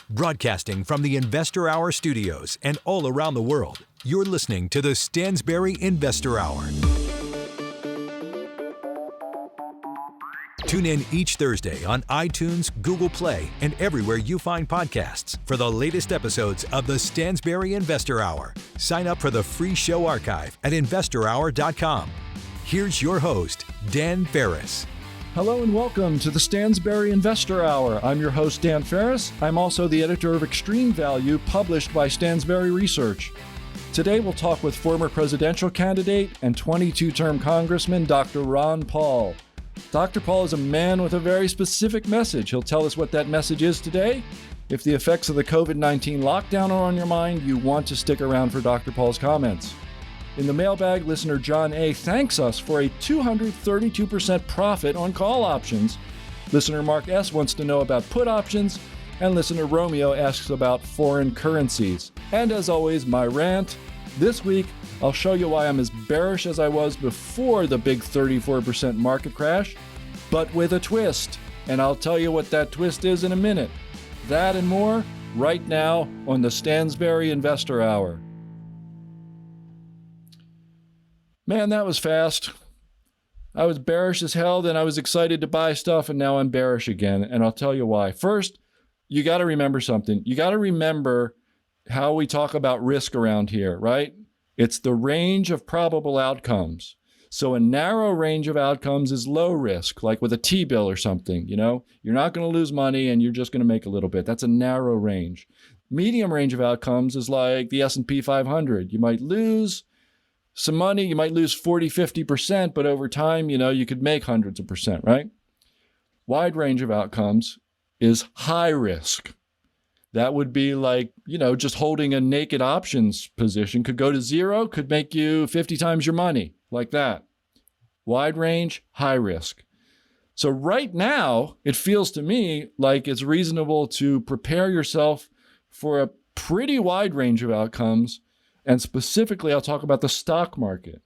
Broadcasting from the Investor Hour studios and all around the world, you're listening to the Stansberry Investor Hour. Tune in each Thursday on iTunes, Google Play, and everywhere you find podcasts for the latest episodes of the Stansberry Investor Hour. Sign up for the free show archive at investorhour.com. Here's your host, Dan Ferris. Hello and welcome to the Stansberry Investor Hour. I'm your host, Dan Ferris. I'm also the editor of Extreme Value, published by Stansberry Research. Today we'll talk with former presidential candidate and 22-term Congressman Dr. Ron Paul. Dr. Paul is a man with a very specific message. He'll tell us what that message is today. If the effects of the COVID-19 lockdown are on your mind, you want to stick around for Dr. Paul's comments. In the mailbag, listener John A. thanks us for a 232% profit on call options. Listener Mark S. wants to know about put options, and listener Romeo asks about foreign currencies. And as always, my rant. This week, I'll show you why I'm as bearish as I was before the big 34% market crash, but with a twist. And I'll tell you what that twist is in a minute. That and more right now on the Stansberry Investor Hour. Man, that was fast. I was bearish as hell, then I was excited to buy stuff, and now I'm bearish again, and I'll tell you why. First, you got to remember something. You got to remember how we talk about risk around here, right? It's the range of probable outcomes. So a narrow range of outcomes is low risk, like with a T-bill or something, you know? You're not going to lose money, and you're just going to make a little bit. That's a narrow range. Medium range of outcomes is like the S&P 500. You might lose some money, you might lose 40, 50%, but over time, you know, you could make hundreds of percent, right? Wide range of outcomes is high risk. That would be like, you know, just holding a naked options position could go to zero, could make you 50 times your money, like that. Wide range, high risk. So right now, it feels to me like it's reasonable to prepare yourself for a pretty wide range of outcomes. And specifically, I'll talk about the stock market.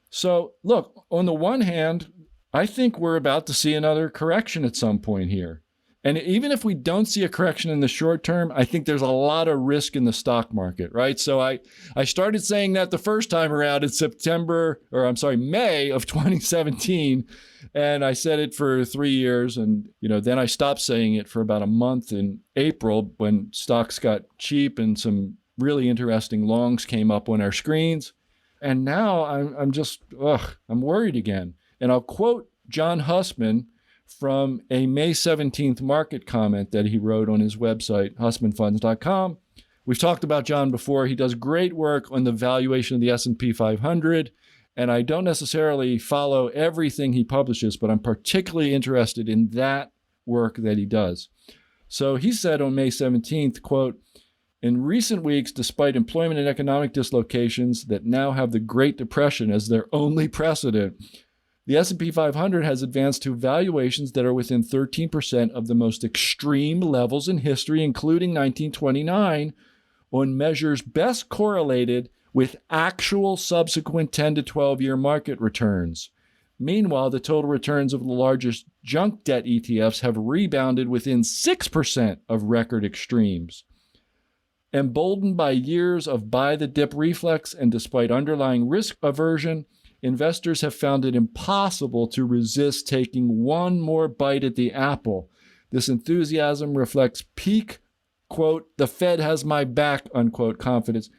So look, on the one hand, I think we're about to see another correction at some point here. And even if we don't see a correction in the short term, I think there's a lot of risk in the stock market, right? So I started saying that the first time around in May of 2017. And I said it for 3 years. And, you know, then I stopped saying it for about a month in April when stocks got cheap and some really interesting longs came up on our screens. And now I'm worried again. And I'll quote John Hussman from a May 17th market comment that he wrote on his website, hussmanfunds.com. We've talked about John before. He does great work on the valuation of the S&P 500. And I don't necessarily follow everything he publishes, but I'm particularly interested in that work that he does. So he said on May 17th, quote, "In recent weeks, despite employment and economic dislocations that now have the Great Depression as their only precedent, the S&P 500 has advanced to valuations that are within 13% of the most extreme levels in history, including 1929, on measures best correlated with actual subsequent 10 to 12-year market returns. Meanwhile, the total returns of the largest junk debt ETFs have rebounded within 6% of record extremes. Emboldened by years of buy-the-dip reflex and despite underlying risk aversion, investors have found it impossible to resist taking one more bite at the apple. This enthusiasm reflects peak, quote, the Fed has my back, unquote, confidence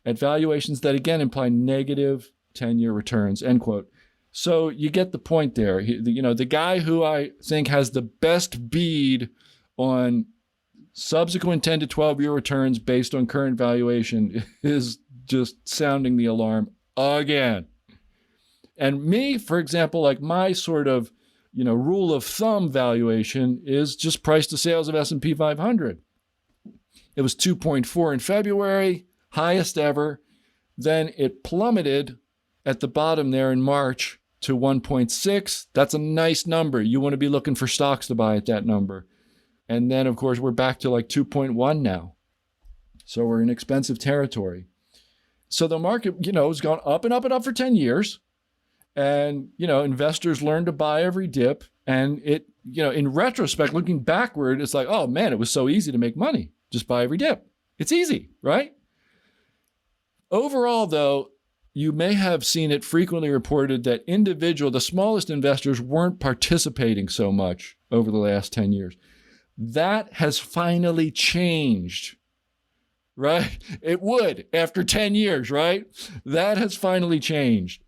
at valuations that again imply negative 10-year returns, end quote. So you get the point there. The guy who I think has the best bead on subsequent 10 to 12-year returns based on current valuation is just sounding the alarm again. And me, for example, like my sort of, rule of thumb valuation is just price to sales of S&P 500. It was 2.4 in February, highest ever. Then it plummeted at the bottom there in March to 1.6. That's a nice number. You want to be looking for stocks to buy at that number. And then, of course, we're back to like 2.1 now. So we're in expensive territory. So the market, has gone up and up and up for 10 years. And, investors learn to buy every dip. And it, in retrospect, looking backward, it's like, oh man, it was so easy to make money. Just buy every dip. It's easy, right? Overall, though, you may have seen it frequently reported that the smallest investors weren't participating so much over the last 10 years. That has finally changed, right? It would after 10 years, right? That has finally changed.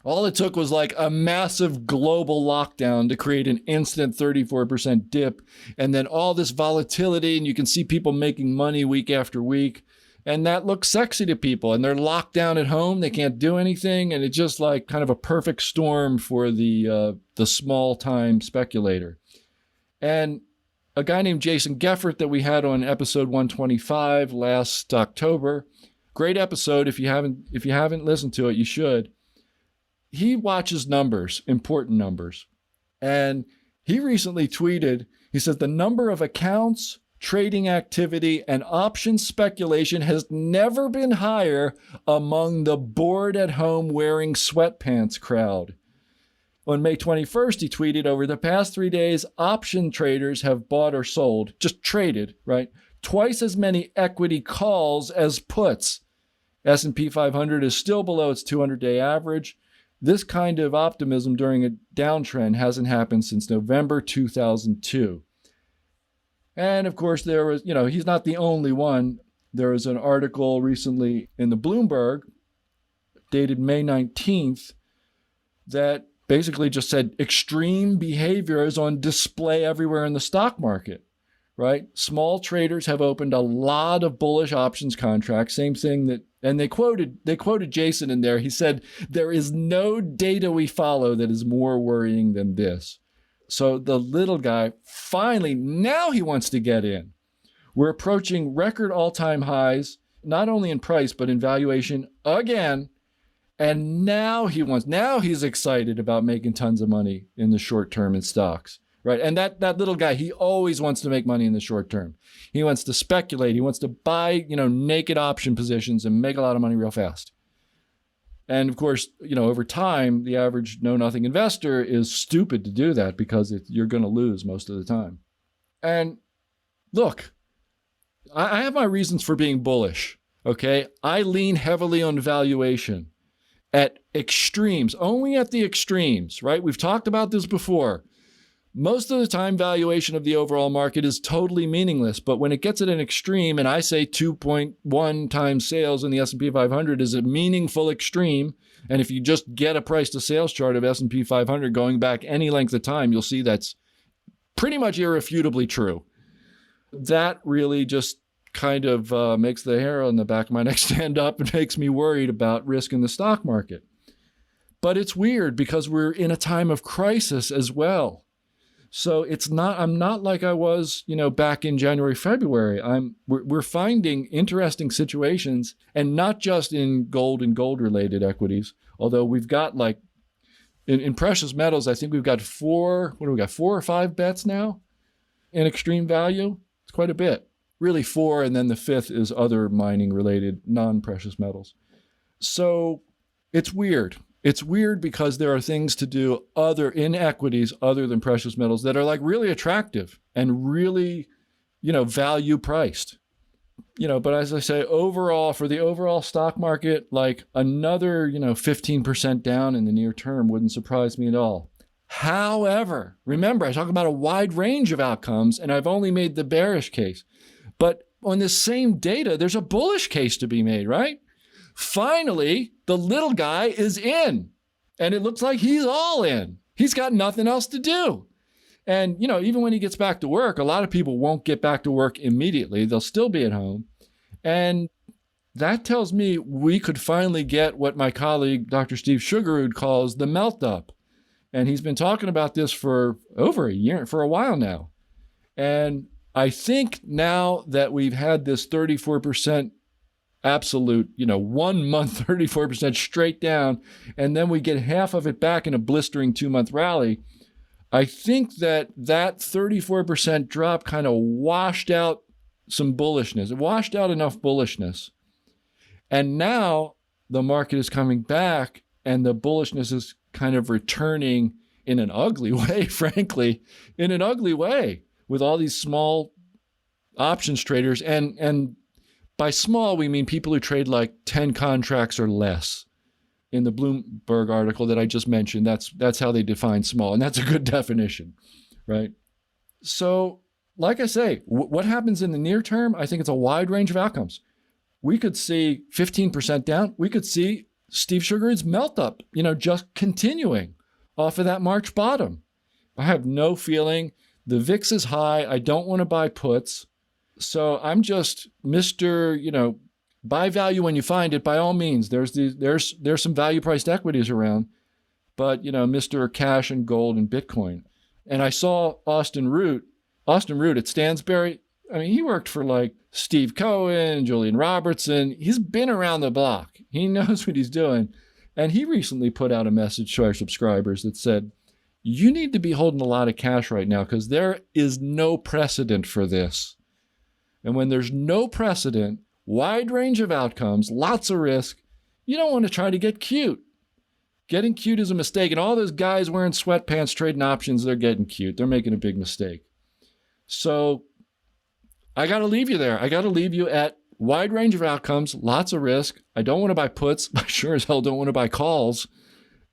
All it took was like a massive global lockdown to create an instant 34% dip, and then all this volatility, and you can see people making money week after week, and that looks sexy to people, and they're locked down at home, they can't do anything, and it's just like kind of a perfect storm for the small-time speculator. And a guy named Jason Geffert that we had on episode 125 last October, great episode. If you haven't listened to it, you should. He watches numbers, important numbers. And he recently tweeted, he says, the number of accounts, trading activity, and option speculation has never been higher among the bored at home wearing sweatpants crowd. On May 21st, he tweeted, over the past 3 days, option traders have bought or sold, just traded, right? Twice as many equity calls as puts. S&P 500 is still below its 200-day average. This kind of optimism during a downtrend hasn't happened since November 2002. And of course, there was, he's not the only one. There was an article recently in the Bloomberg dated May 19th that basically just said extreme behavior is on display everywhere in the stock market, right? Small traders have opened a lot of bullish options contracts. Same thing that, and they quoted Jason in there. He said, there is no data we follow that is more worrying than this. So the little guy, finally, now he wants to get in. We're approaching record all-time highs, not only in price, but in valuation again. And now he's excited about making tons of money in the short term in stocks, right? And that little guy, he always wants to make money in the short term. He wants to speculate. He wants to buy, naked option positions and make a lot of money real fast. And of course, over time, the average know-nothing investor is stupid to do that because you're going to lose most of the time. And look, I have my reasons for being bullish, okay? I lean heavily on valuation at extremes, only at the extremes, right? We've talked about this before. Most of the time, valuation of the overall market is totally meaningless. But when it gets at an extreme, and I say 2.1 times sales in the S&P 500 is a meaningful extreme, and if you just get a price to sales chart of S&P 500 going back any length of time, you'll see that's pretty much irrefutably true. That really just kind of makes the hair on the back of my neck stand up and makes me worried about risk in the stock market. But it's weird because we're in a time of crisis as well. So I'm not like I was, back in January, February. We're finding interesting situations, and not just in gold and gold related equities. Although we've got in precious metals, I think we've got 4 or 5 bets now in extreme value. It's quite a bit, really 4. And then the 5th is other mining related non-precious metals. So it's weird. It's weird because there are things to do in equities other than precious metals that are really attractive and really, value priced. But as I say, overall, for the overall stock market, another, 15% down in the near term wouldn't surprise me at all. However, remember, I talk about a wide range of outcomes, and I've only made the bearish case. But on this same data, there's a bullish case to be made, right? Finally, the little guy is in, and it looks like he's all in. He's got nothing else to do. And, even when he gets back to work, a lot of people won't get back to work immediately. They'll still be at home. And that tells me we could finally get what my colleague, Dr. Steve Sugarud, calls the melt up. And he's been talking about this for over a year, for a while now. And I think now that we've had this 34% absolute, 1 month, 34% straight down, and then we get half of it back in a blistering 2-month rally, I think that 34% drop kind of washed out some bullishness. It washed out enough bullishness. And now the market is coming back and the bullishness is kind of returning in an ugly way, frankly, in an ugly way with all these small options traders. And by small, we mean people who trade like 10 contracts or less. In the Bloomberg article that I just mentioned, that's how they define small. And that's a good definition, right? So, like I say, what happens in the near term, I think it's a wide range of outcomes. We could see 15% down. We could see Steve Sugar's melt up, just continuing off of that March bottom. I have no feeling. The VIX is high. I don't want to buy puts. So I'm just Mr., buy value when you find it, by all means. There's some value priced equities around, but Mr. Cash and gold and Bitcoin. And I saw Austin Root at Stansberry. I mean, he worked for like Steve Cohen, Julian Robertson. He's been around the block. He knows what he's doing. And he recently put out a message to our subscribers that said, you need to be holding a lot of cash right now because there is no precedent for this. And when there's no precedent, wide range of outcomes, lots of risk, you don't want to try to get cute. Getting cute is a mistake. And all those guys wearing sweatpants trading options, they're getting cute. They're making a big mistake. So I got to leave you there. I got to leave you at wide range of outcomes, lots of risk. I don't want to buy puts. I sure as hell don't want to buy calls.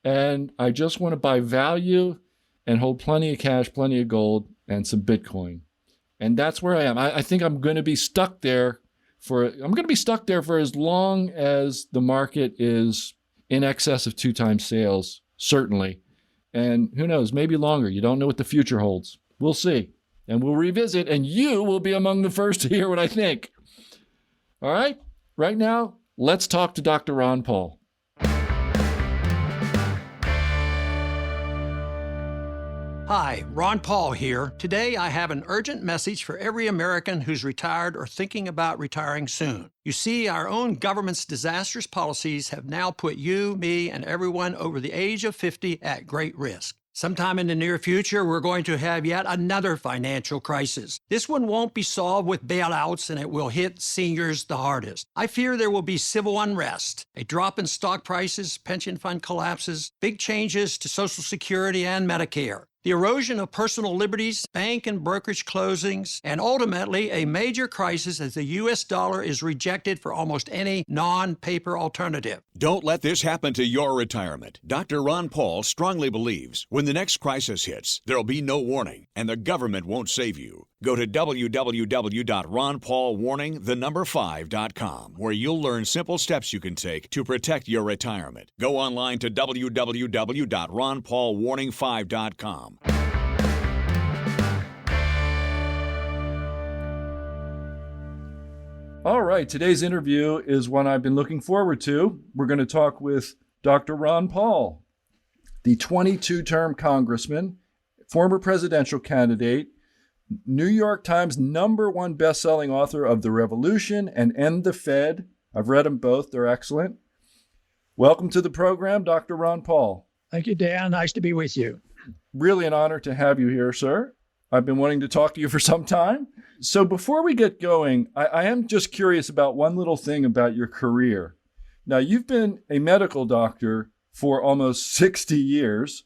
And I just want to buy value and hold plenty of cash, plenty of gold, and some Bitcoin. And that's where I am. I think I'm going to be stuck there for as long as the market is in excess of 2 times sales, certainly. And who knows, maybe longer. You don't know what the future holds. We'll see. And we'll revisit, and you will be among the first to hear what I think. All right? Right now, let's talk to Dr. Ron Paul. Hi, Ron Paul here. Today I have an urgent message for every American who's retired or thinking about retiring soon. You see, our own government's disastrous policies have now put you, me, and everyone over the age of 50 at great risk. Sometime in the near future, we're going to have yet another financial crisis. This one won't be solved with bailouts, and it will hit seniors the hardest. I fear there will be civil unrest, a drop in stock prices, pension fund collapses, big changes to Social Security and Medicare, the erosion of personal liberties, bank and brokerage closings, and ultimately a major crisis as the U.S. dollar is rejected for almost any non-paper alternative. Don't let this happen to your retirement. Dr. Ron Paul strongly believes when the next crisis hits, there'll be no warning, and the government won't save you. Go to www.ronpaulwarning5.com, where you'll learn simple steps you can take to protect your retirement. Go online to www.ronpaulwarning5.com. All right, today's interview is one I've been looking forward to. We're going to talk with Dr. Ron Paul, the 22-term congressman, former presidential candidate, New York Times #1 best-selling author of The Revolution and End the Fed. I've read them both. They're excellent. Welcome to the program, Dr. Ron Paul. Thank you, Dan. Nice to be with you. Really an honor to have you here, sir. I've been wanting to talk to you for some time. So before we get going, I am just curious about one little thing about your career. Now, you've been a medical doctor for almost 60 years,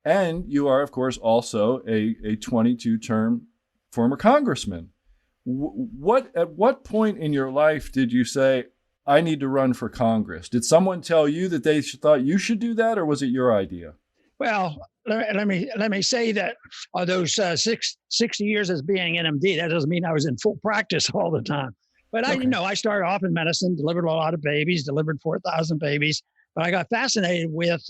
and you are, of course, also a 22-term former congressman. At what point in your life did you say, I need to run for Congress? Did someone tell you that they thought you should do that, or was it your idea? Well, let me say that those 60 years as being NMD, that doesn't mean I was in full practice all the time. But okay. I started off in medicine, delivered a lot of babies, delivered 4,000 babies. But I got fascinated with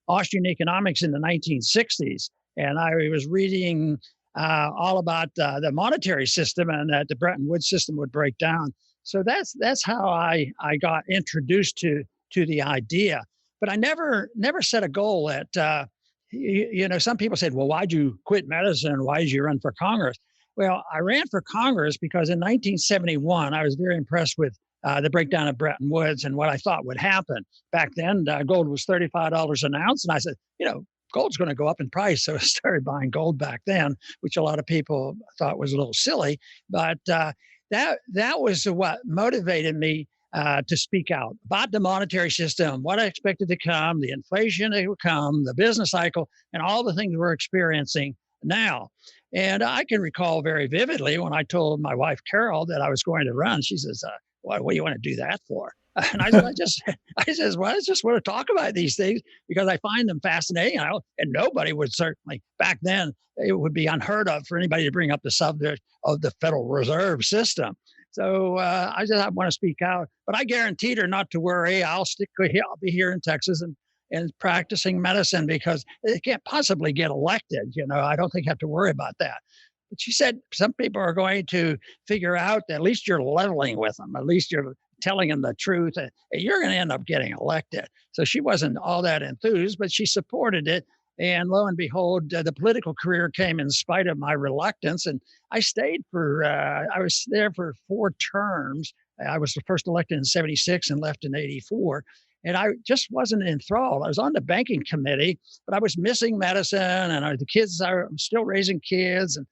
Austrian economics in the 1960s, and I was reading all about the monetary system and that the Bretton Woods system would break down. So that's how I got introduced to the idea. But I never set a goal at, some people said, well, why'd you quit medicine? Why did you run for Congress? Well, I ran for Congress because in 1971, I was very impressed with the breakdown of Bretton Woods and what I thought would happen. Back then, gold was $35 an ounce. And I said, gold's going to go up in price. So I started buying gold back then, which a lot of people thought was a little silly. But that was what motivated me to speak out about the monetary system, what I expected to come, the inflation that would come, the business cycle, and all the things we're experiencing now. And I can recall very vividly when I told my wife, Carol, that I was going to run. She says, what do you want to do that for? And I said, well, I just want to talk about these things because I find them fascinating. And nobody would certainly, back then, it would be unheard of for anybody to bring up the subject of the Federal Reserve System. So I want to speak out, but I guaranteed her not to worry. I'll be here in Texas and practicing medicine because it can't possibly get elected. I don't think I have to worry about that. But she said some people are going to figure out that at least you're leveling with them. At least you're telling them the truth, and you're going to end up getting elected. So she wasn't all that enthused, but she supported it. And lo and behold, the political career came in spite of my reluctance. And I was there for 4 terms. I was first elected in 76 and left in 84. And I just wasn't enthralled. I was on the banking committee, but I was missing medicine and I'm still raising kids and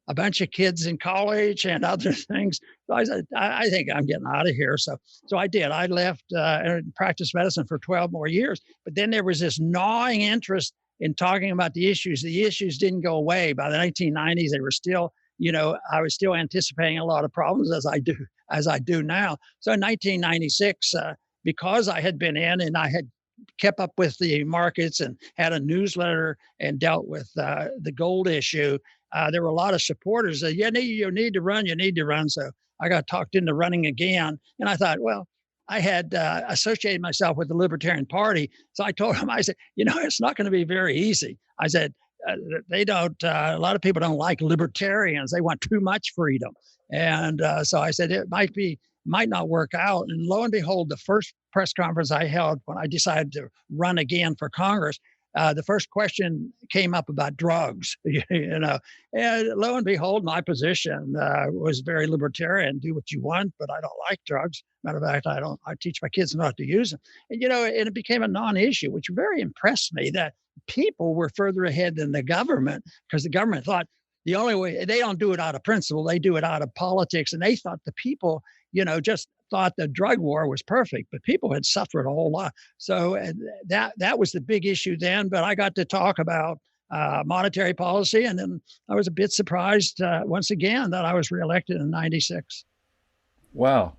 a bunch of kids in college and other things. So I said, I think I'm getting out of here. So I did. I left and practiced medicine for 12 more years. But then there was this gnawing interest in talking about the issues. The issues didn't go away. By the 1990s, they were still, I was still anticipating a lot of problems as I do now. So in 1996, because I had been in and I had kept up with the markets and had a newsletter and dealt with the gold issue, there were a lot of supporters that, you need to run. So I got talked into running again. And I thought, well, I had associated myself with the Libertarian Party. So I told him, I said, it's not going to be very easy. I said, a lot of people don't like libertarians. They want too much freedom. And so I said, it might not work out. And lo and behold, the first press conference I held when I decided to run again for Congress, the first question came up about drugs, and lo and behold, my position was very libertarian. Do what you want, but I don't like drugs. Matter of fact, I teach my kids not to use them. And, and it became a non-issue, which very impressed me that people were further ahead than the government, because the government thought the only way, they don't do it out of principle, they do it out of politics. And they thought the people, just thought the drug war was perfect, but people had suffered a whole lot. So that was the big issue then. But I got to talk about monetary policy, and then I was a bit surprised once again that I was reelected in 96. Wow.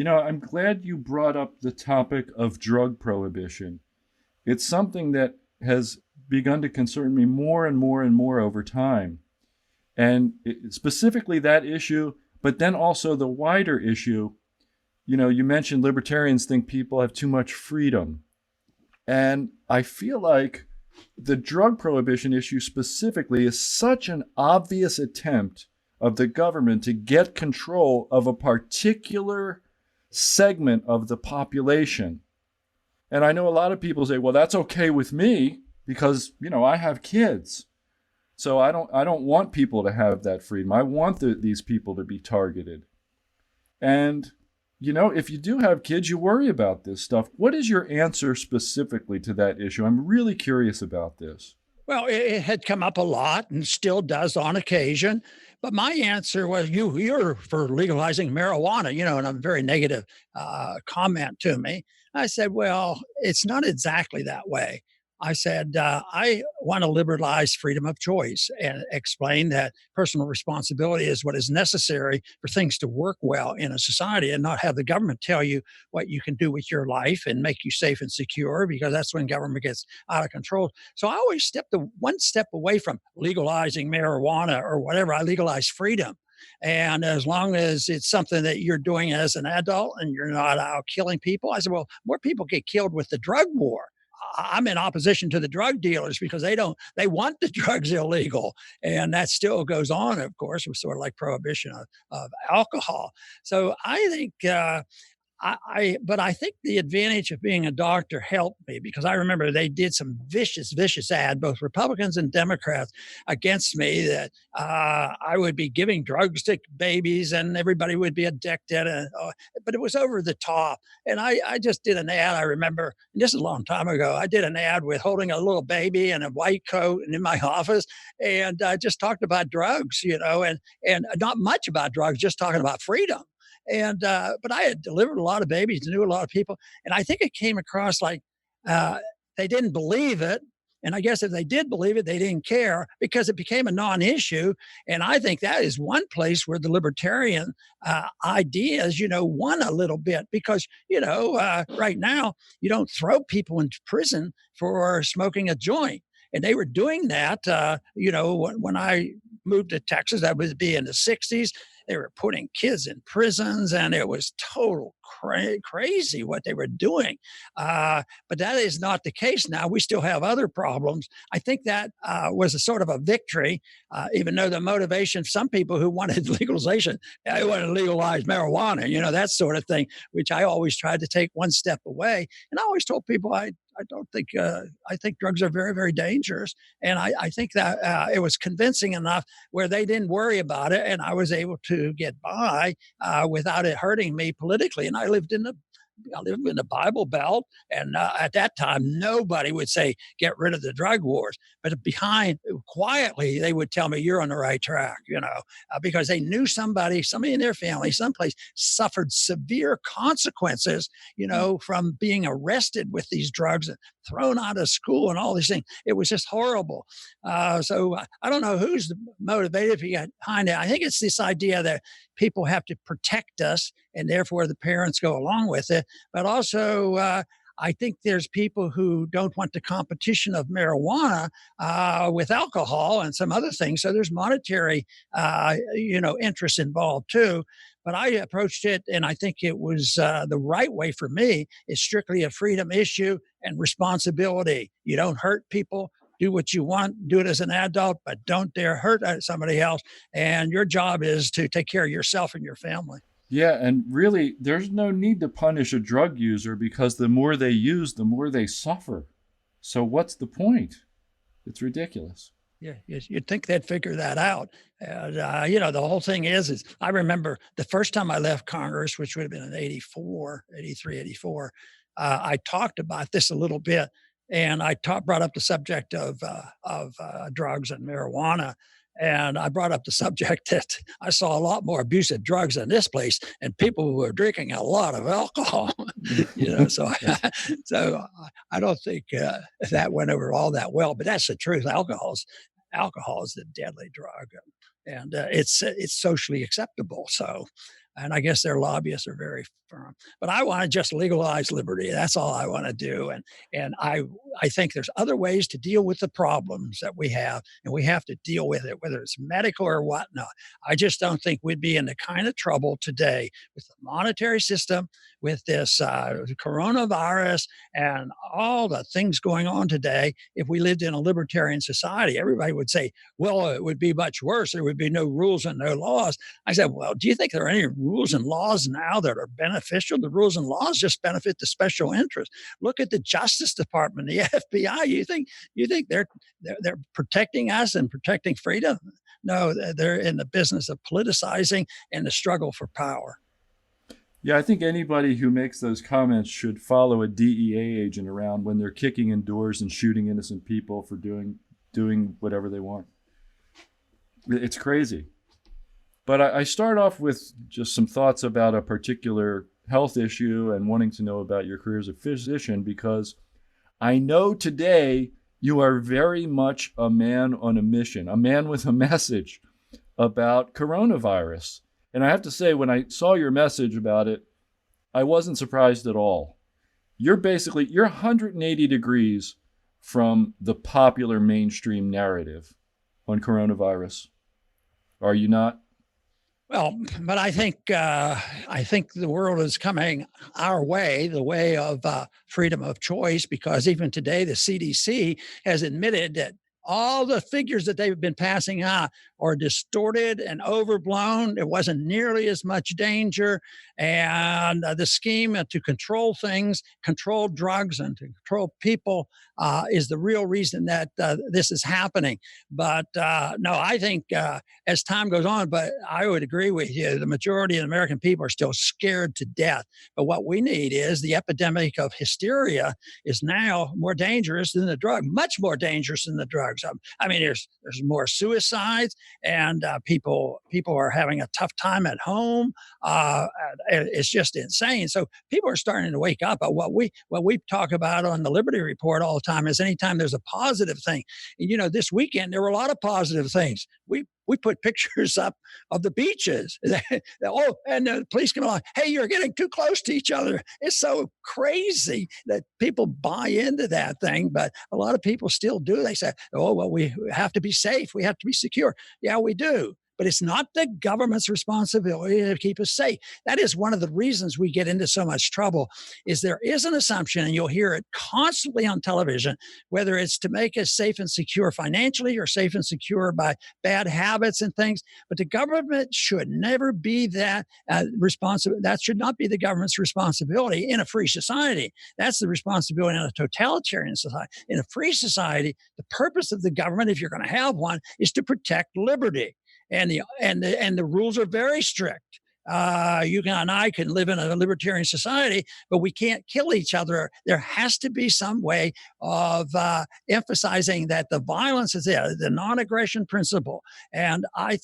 I'm glad you brought up the topic of drug prohibition. It's something that has begun to concern me more and more and more over time. And specifically that issue, but then also the wider issue. You mentioned libertarians think people have too much freedom. And I feel like the drug prohibition issue specifically is such an obvious attempt of the government to get control of a particular segment of the population. And I know a lot of people say, well, that's okay with me because, I have kids. So I don't want people to have that freedom. I want these people to be targeted. And if you do have kids, you worry about this stuff. What is your answer specifically to that issue? I'm really curious about this. Well, it had come up a lot and still does on occasion. But my answer was, you're for legalizing marijuana, and a very negative comment to me. I said, well, it's not exactly that way. I said, I want to liberalize freedom of choice and explain that personal responsibility is what is necessary for things to work well in a society, and not have the government tell you what you can do with your life and make you safe and secure, because that's when government gets out of control. So I always stepped one step away from legalizing marijuana or whatever. I legalize freedom. And as long as it's something that you're doing as an adult and you're not out killing people, I said, well, more people get killed with the drug war. I'm in opposition to the drug dealers because they want the drugs illegal. And that still goes on, of course, with sort of like prohibition of alcohol. So I think, but I think the advantage of being a doctor helped me, because I remember they did some vicious ad, both Republicans and Democrats, against me, that I would be giving drugs to babies and everybody would be addicted. But it was over the top. And I just did an ad. I remember, and this is a long time ago, I did an ad with holding a little baby in a white coat and in my office, and just talked about drugs, and not much about drugs, just talking about freedom. But I had delivered a lot of babies, knew a lot of people. And I think it came across like they didn't believe it. And I guess if they did believe it, they didn't care because it became a non-issue. And I think that is one place where the libertarian ideas, won a little bit because, right now you don't throw people into prison for smoking a joint. And they were doing that, when I moved to Texas, that would be in the 60s. They were putting kids in prisons, and it was total crazy what they were doing. But that is not the case now. We still have other problems. I think that was a sort of a victory, even though the motivation, some people who wanted legalization, they wanted to legalize marijuana, that sort of thing, which I always tried to take one step away. And I always told people I don't think I think drugs are very, very dangerous, and I think that it was convincing enough where they didn't worry about it, and I was able to get by without it hurting me politically. And I lived in the Bible Belt, and at that time, nobody would say get rid of the drug wars. But behind, quietly, they would tell me you're on the right track, because they knew somebody in their family, someplace suffered severe consequences, from being arrested with these drugs and thrown out of school and all these things. It was just horrible. So I don't know who's motivated behind it. I think it's this idea that people have to protect us, and therefore the parents go along with it. But also, I think there's people who don't want the competition of marijuana with alcohol and some other things. So there's monetary, interests involved too. But I approached it, and I think it was the right way for me. Is strictly a freedom issue and responsibility. You don't hurt people. Do what you want, do it as an adult, but don't dare hurt somebody else. And your job is to take care of yourself and your family. Yeah, and really, there's no need to punish a drug user because the more they use, the more they suffer. So what's the point? It's ridiculous. Yeah, you'd think they'd figure that out. And, the whole thing is I remember the first time I left Congress, which would have been in 83, 84, I talked about this a little bit. And I brought up the subject of drugs and marijuana. And I brought up the subject that I saw a lot more abuse of drugs in this place and people who were drinking a lot of alcohol. So I don't think that went over all that well. But that's the truth. Alcohol is a deadly drug, and it's socially acceptable. So. And I guess their lobbyists are very firm. But I want to just legalize liberty. That's all I want to do. And I think there's other ways to deal with the problems that we have, and we have to deal with it, whether it's medical or whatnot. I just don't think we'd be in the kind of trouble today with the monetary system, with this coronavirus, and all the things going on today if we lived in a libertarian society. Everybody would say, well, it would be much worse. There would be no rules and no laws. I said, well, do you think there are any rules and laws now that are beneficial? The rules and laws just benefit the special interest. Look at the Justice Department, the FBI. You think they're protecting us and protecting freedom? No, they're in the business of politicizing and the struggle for power. Yeah, I think anybody who makes those comments should follow a DEA agent around when they're kicking in doors and shooting innocent people for doing whatever they want. It's crazy. But I start off with just some thoughts about a particular health issue and wanting to know about your career as a physician, because I know today you are very much a man on a mission, a man with a message about coronavirus. And I have to say, when I saw your message about it, I wasn't surprised at all. You're 180 degrees from the popular mainstream narrative on coronavirus. Are you not? Well, but I think the world is coming our way, the way of freedom of choice, because even today the CDC has admitted that all the figures that they've been passing out are distorted and overblown. There wasn't nearly as much danger. And the scheme to control things, control drugs, and to control people is the real reason that this is happening. But no, I think as time goes on, but I would agree with you, the majority of American people are still scared to death. But what we need is the epidemic of hysteria is now more dangerous than the drug, much more dangerous than the drugs. I mean, there's more suicides. and people are having a tough time at home. It's just insane. So people are starting to wake up. What we talk about on the Liberty Report all the time is anytime there's a positive thing. And this weekend there were a lot of positive things. We put pictures up of the beaches. And the police come along. Hey, you're getting too close to each other. It's so crazy that people buy into that thing, but a lot of people still do. They say, "Oh, well, we have to be safe. We have to be secure." Yeah, we do. But it's not the government's responsibility to keep us safe. That is one of the reasons we get into so much trouble is there is an assumption, and you'll hear it constantly on television, whether it's to make us safe and secure financially or safe and secure by bad habits and things. But the government should never be that responsible. That should not be the government's responsibility in a free society. That's the responsibility in a totalitarian society. In a free society, the purpose of the government, if you're going to have one, is to protect liberty. And the rules are very strict. You and I can live in a libertarian society, but we can't kill each other. There has to be some way of emphasizing that the violence is there, the non-aggression principle. And I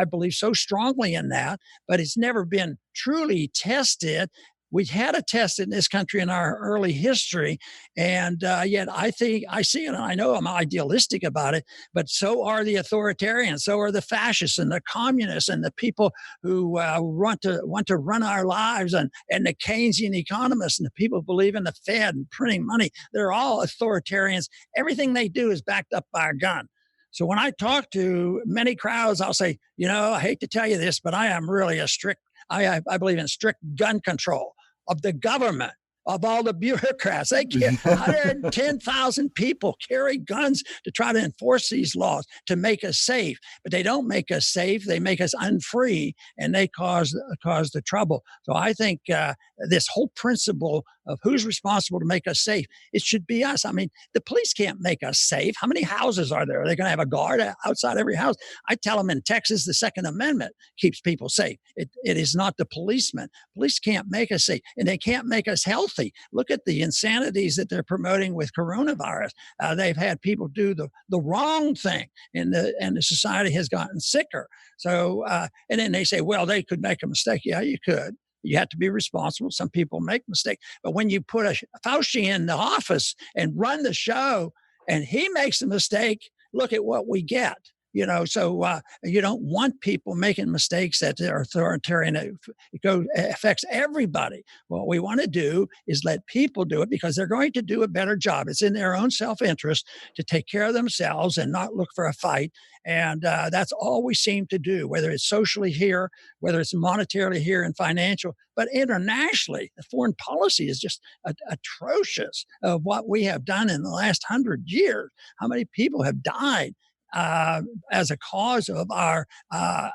believe so strongly in that, but it's never been truly tested. We've had a test in this country in our early history, and yet I see it, and I know I'm idealistic about it, but so are the authoritarians, so are the fascists and the communists and the people who want to run our lives, and the Keynesian economists and the people who believe in the Fed and printing money. They're all authoritarians. Everything they do is backed up by a gun. So when I talk to many crowds, I'll say, I hate to tell you this, but I am really I believe in strict gun control of the government, of all the bureaucrats. They get 110,000 people carry guns to try to enforce these laws to make us safe. But they don't make us safe. They make us unfree, and they cause the trouble. So I think this whole principle of who's responsible to make us safe, it should be us. I mean, the police can't make us safe. How many houses are there? Are they going to have a guard outside every house? I tell them in Texas, the Second Amendment keeps people safe. It is not the policeman. Police can't make us safe, and they can't make us healthy. Look at the insanities that they're promoting with coronavirus. They've had people do the wrong thing, and the society has gotten sicker. So, and then they say, well, they could make a mistake. Yeah, you could. You have to be responsible. Some people make mistakes. But when you put a Fauci in the office and run the show and he makes a mistake, look at what we get. So you don't want people making mistakes that are authoritarian. It affects everybody. What we want to do is let people do it because they're going to do a better job. It's in their own self-interest to take care of themselves and not look for a fight. And that's all we seem to do, whether it's socially here, whether it's monetarily here and financial, but internationally, the foreign policy is just atrocious of what we have done in the last 100 years. How many people have died as a cause of our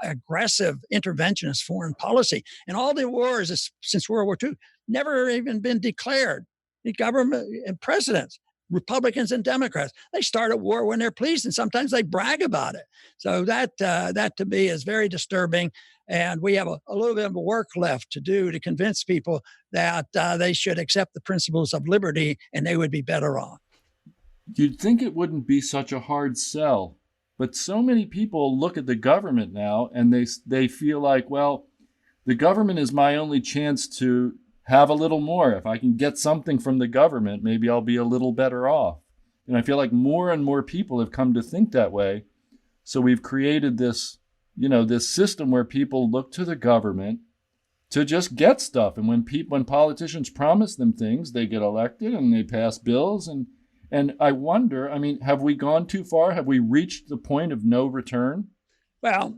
aggressive interventionist foreign policy. And all the wars since World War II never even been declared. The government and presidents, Republicans and Democrats, they start a war when they're pleased, and sometimes they brag about it. So that to me is very disturbing. And we have a little bit of work left to do to convince people that they should accept the principles of liberty and they would be better off. You'd think it wouldn't be such a hard sell. But so many people look at the government now and they feel like, well, the government is my only chance to have a little more. If I can get something from the government, maybe I'll be a little better off. And I feel like more and more people have come to think that way. So we've created this, this system where people look to the government to just get stuff. And when politicians promise them things, they get elected and they pass bills. And I wonder, have we gone too far? Have we reached the point of no return? Well,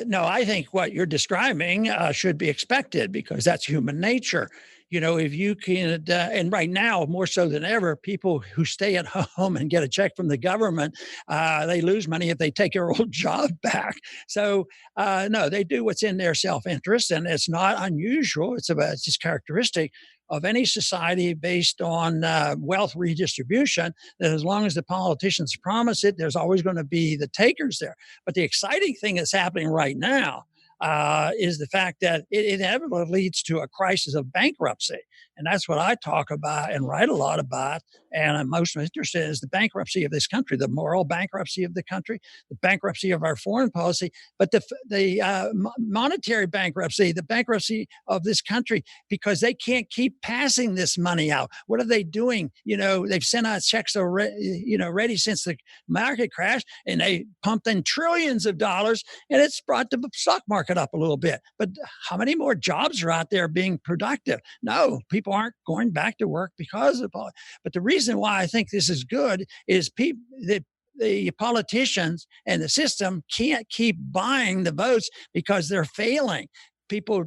no, I think what you're describing should be expected because that's human nature. If you can, and right now, more so than ever, people who stay at home and get a check from the government, they lose money if they take their old job back. So, no, they do what's in their self-interest, and it's not unusual. It's just characteristic of any society based on wealth redistribution, that as long as the politicians promise it, there's always going to be the takers there. But the exciting thing that's happening right now is the fact that it inevitably leads to a crisis of bankruptcy. And that's what I talk about and write a lot about. And I'm most interested is the bankruptcy of this country, the moral bankruptcy of the country, the bankruptcy of our foreign policy, but the monetary bankruptcy, the bankruptcy of this country, because they can't keep passing this money out. What are they doing? They've sent out checks already since the market crash, and they pumped in trillions of dollars, and it's brought the stock market up a little bit. But how many more jobs are out there being productive? No, people aren't going back to work because of it. But the reason why I think this is good is the politicians and the system can't keep buying the votes because they're failing. People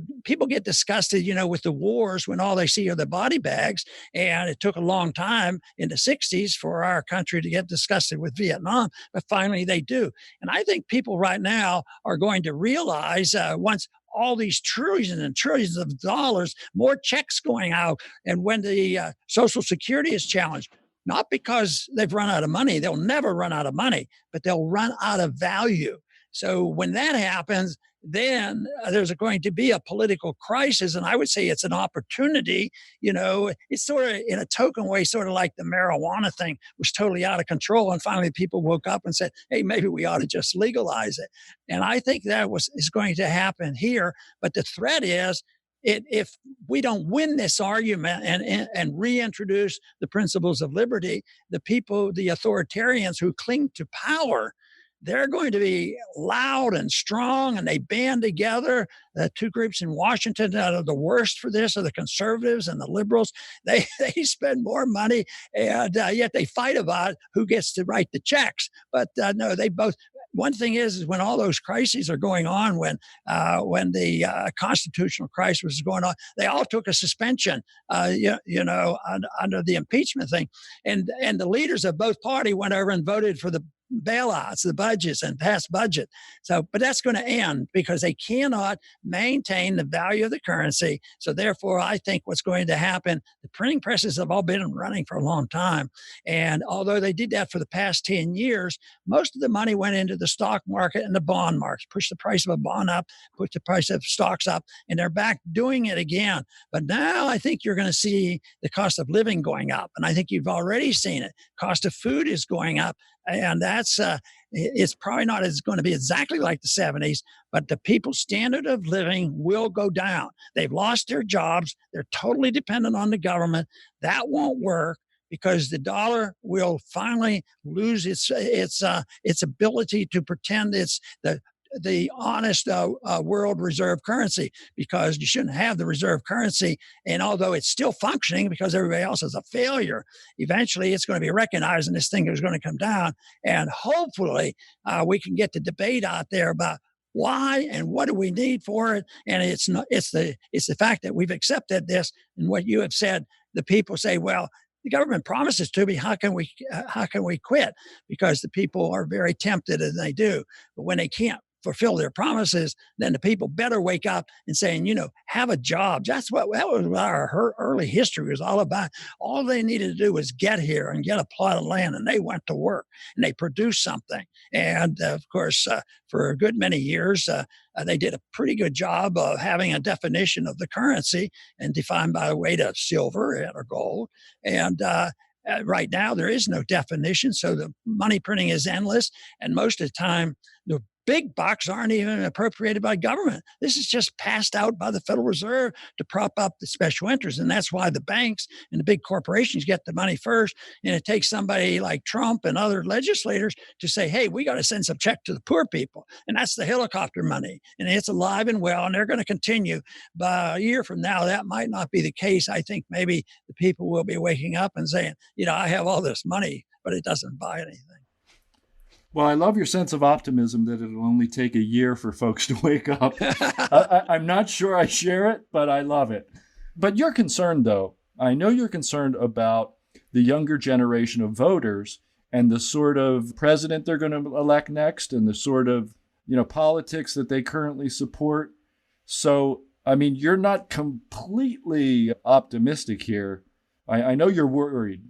get disgusted, with the wars when all they see are the body bags. And it took a long time in the 60s for our country to get disgusted with Vietnam, but finally they do. And I think people right now are going to realize once all these trillions and trillions of dollars, more checks going out, and when the Social Security is challenged, not because they've run out of money, they'll never run out of money, but they'll run out of value. So when that happens, then there's going to be a political crisis. And I would say it's an opportunity. It's sort of in a token way, sort of like the marijuana thing was totally out of control. And finally people woke up and said, hey, maybe we ought to just legalize it. And I think that is going to happen here. But the threat is, if we don't win this argument and reintroduce the principles of liberty, the authoritarians who cling to power, they're going to be loud and strong, and they band together. The two groups in Washington that are the worst for this are the conservatives and the liberals. They spend more money, and yet they fight about who gets to write the checks. But no, they both. One thing is when all those crises are going on, when the constitutional crisis was going on, they all took a suspension, under the impeachment thing, and the leaders of both parties went over and voted for the bailouts, the budgets, and passed budget. So, but that's going to end because they cannot maintain the value of the currency. So therefore, I think what's going to happen, the printing presses have all been running for a long time. And although they did that for the past 10 years, most of the money went into the stock market and the bond markets, pushed the price of a bond up, pushed the price of stocks up, and they're back doing it again. But now I think you're going to see the cost of living going up. And I think you've already seen it. Cost of food is going up. And that's it's probably not going to be exactly like the 70s, but the people's standard of living will go down. They've lost their jobs. They're totally dependent on the government. That won't work because the dollar will finally lose its ability to pretend it's the honest world reserve currency, because you shouldn't have the reserve currency. And although it's still functioning because everybody else is a failure, eventually it's going to be recognized and this thing is going to come down. And hopefully we can get the debate out there about why and what do we need for it. And it's the fact that we've accepted this. And what you have said, the people say, well, the government promises to me, how can we quit? Because the people are very tempted and they do. But when they can't fulfill their promises, then the people better wake up and saying, have a job. That was what our early history was all about. All they needed to do was get here and get a plot of land, and they went to work and they produced something. And of course, for a good many years, they did a pretty good job of having a definition of the currency and defined by the weight of silver or gold. And right now, there is no definition. So the money printing is endless. And most of the time, the big bucks aren't even appropriated by government. This is just passed out by the Federal Reserve to prop up the special interests. And that's why the banks and the big corporations get the money first. And it takes somebody like Trump and other legislators to say, hey, we got to send some check to the poor people. And that's the helicopter money. And it's alive and well, and they're going to continue. But a year from now, that might not be the case. I think maybe the people will be waking up and saying, I have all this money, but it doesn't buy anything. Well, I love your sense of optimism that it'll only take a year for folks to wake up. I'm not sure I share it, but I love it. But you're concerned, though. I know you're concerned about the younger generation of voters and the sort of president they're going to elect next and the sort of, politics that they currently support. So, you're not completely optimistic here. I know you're worried.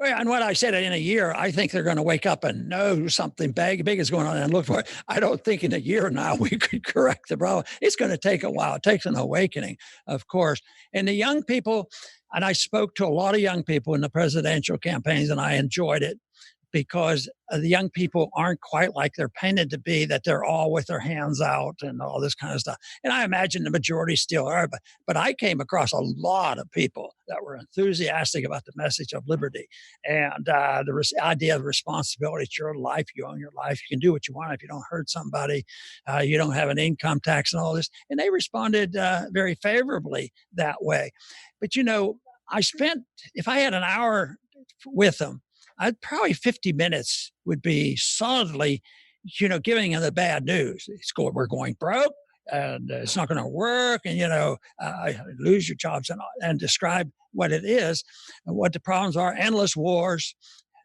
Well, and what I said, in a year, I think they're going to wake up and know something big is going on and look for it. I don't think in a year now we could correct the problem. It's going to take a while. It takes an awakening, of course. And the young people, and I spoke to a lot of young people in the presidential campaigns, and I enjoyed it because the young people aren't quite like they're painted to be, that they're all with their hands out and all this kind of stuff. And I imagine the majority still are, but I came across a lot of people that were enthusiastic about the message of liberty and the idea of responsibility. It's your life. You own your life. You can do what you want if you don't hurt somebody. You don't have an income tax and all this. And they responded very favorably that way. But, if I had an hour with them, I'd probably 50 minutes would be solidly, giving them the bad news. We're going broke and it's not going to work. And, lose your jobs and describe what it is and what the problems are. Endless wars,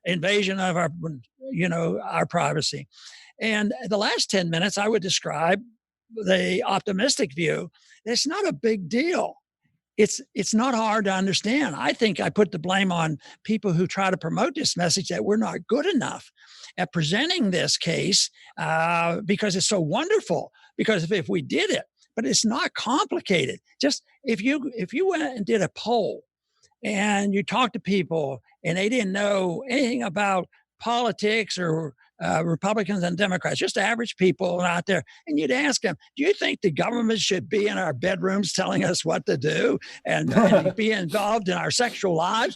invasion of our privacy. And the last 10 minutes, I would describe the optimistic view. It's not a big deal. It's not hard to understand. I think I put the blame on people who try to promote this message that we're not good enough at presenting this case because it's so wonderful. Because if we did it, but it's not complicated. Just if you went and did a poll and you talked to people and they didn't know anything about politics or Republicans and Democrats, just average people out there. And you'd ask them, do you think the government should be in our bedrooms telling us what to do and be involved in our sexual lives?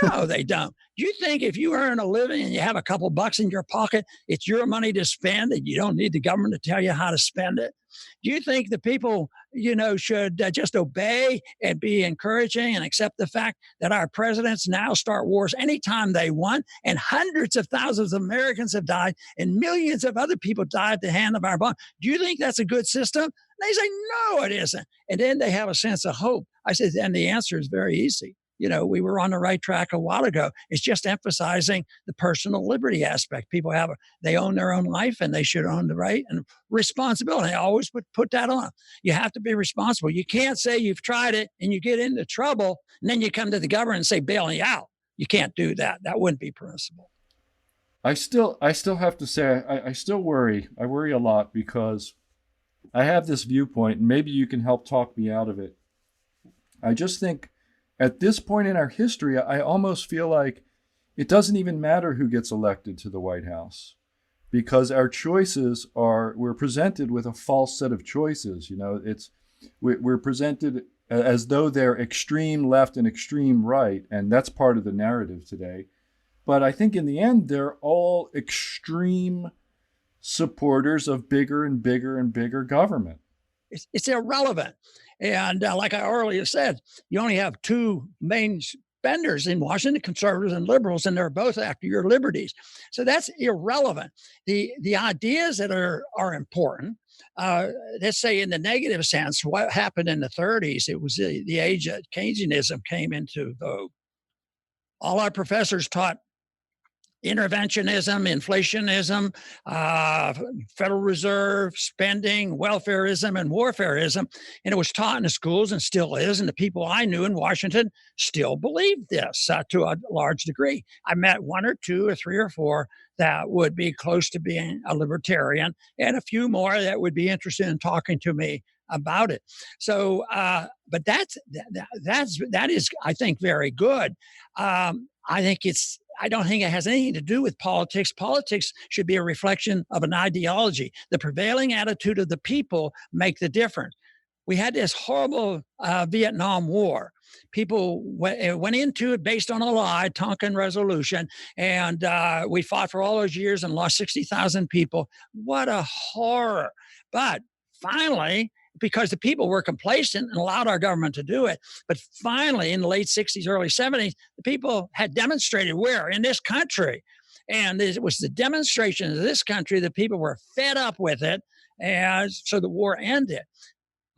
No, they don't. Do you think if you earn a living and you have a couple bucks in your pocket, it's your money to spend and you don't need the government to tell you how to spend it? Do you think the people, should just obey and be encouraging and accept the fact that our presidents now start wars anytime they want and hundreds of thousands of Americans have died and millions of other people died at the hand of our bomb? Do you think that's a good system? And they say, no, it isn't. And then they have a sense of hope. I said, and the answer is very easy. We were on the right track a while ago. It's just emphasizing the personal liberty aspect. People they own their own life and they should own the right and responsibility. I always put that on. You have to be responsible. You can't say you've tried it and you get into trouble and then you come to the government and say, bail you out. You can't do that. That wouldn't be permissible. I still have to say, I still worry. I worry a lot because I have this viewpoint and maybe you can help talk me out of it. I just think, at this point in our history, I almost feel like it doesn't even matter who gets elected to the White House because our choices we're presented with a false set of choices. We're presented as though they're extreme left and extreme right, and that's part of the narrative today. But I think in the end, they're all extreme supporters of bigger and bigger and bigger government. It's irrelevant. And like I earlier said, you only have two main spenders in Washington, conservatives and liberals, and they're both after your liberties. So that's irrelevant. The ideas that are important, let's say in the negative sense, what happened in the 30s, it was the age that Keynesianism came into vogue. All our professors taught interventionism, inflationism, Federal Reserve, spending, welfareism, and warfareism. And it was taught in the schools and still is. And the people I knew in Washington still believed this to a large degree. I met one or two or three or four that would be close to being a libertarian and a few more that would be interested in talking to me about it. So, but that is, I think, very good. I don't think it has anything to do with politics. Politics should be a reflection of an ideology. The prevailing attitude of the people make the difference. We had this horrible Vietnam War. People went into it based on a lie, Tonkin Resolution, and we fought for all those years and lost 60,000 people. What a horror. But finally, because the people were complacent and allowed our government to do it. But finally, in the late 60s, early 70s, the people had demonstrated where? In this country. And it was the demonstration of this country that people were fed up with it. And so the war ended.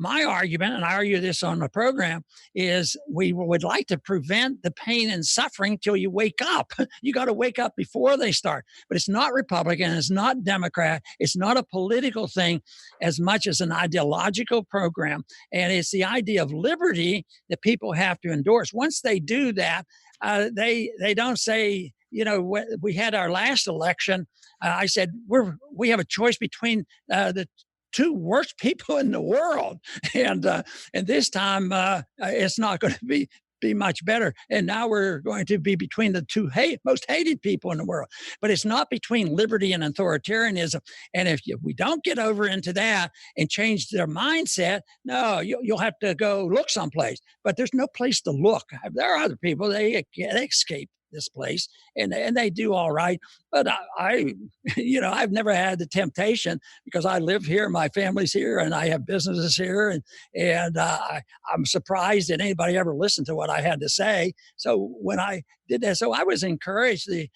my argument, and I argue this on the program, is we would like to prevent the pain and suffering till you wake up. You got to wake up before they start. But it's not Republican, it's not Democrat, it's not a political thing as much as an ideological program. And it's the idea of liberty that people have to endorse. Once they do that, they don't say, we had our last election. I said, we have a choice between the two worst people in the world. And this time it's not going to be much better. And now we're going to be between the two most hated people in the world. But it's not between liberty and authoritarianism. And if we don't get over into that and change their mindset, no, you'll have to go look someplace. But there's no place to look. There are other people, they escape this place and they do all right. But I've never had the temptation because I live here, my family's here, and I have businesses here, and I'm surprised that anybody ever listened to what I had to say. So when I did that, so I was encouraged. I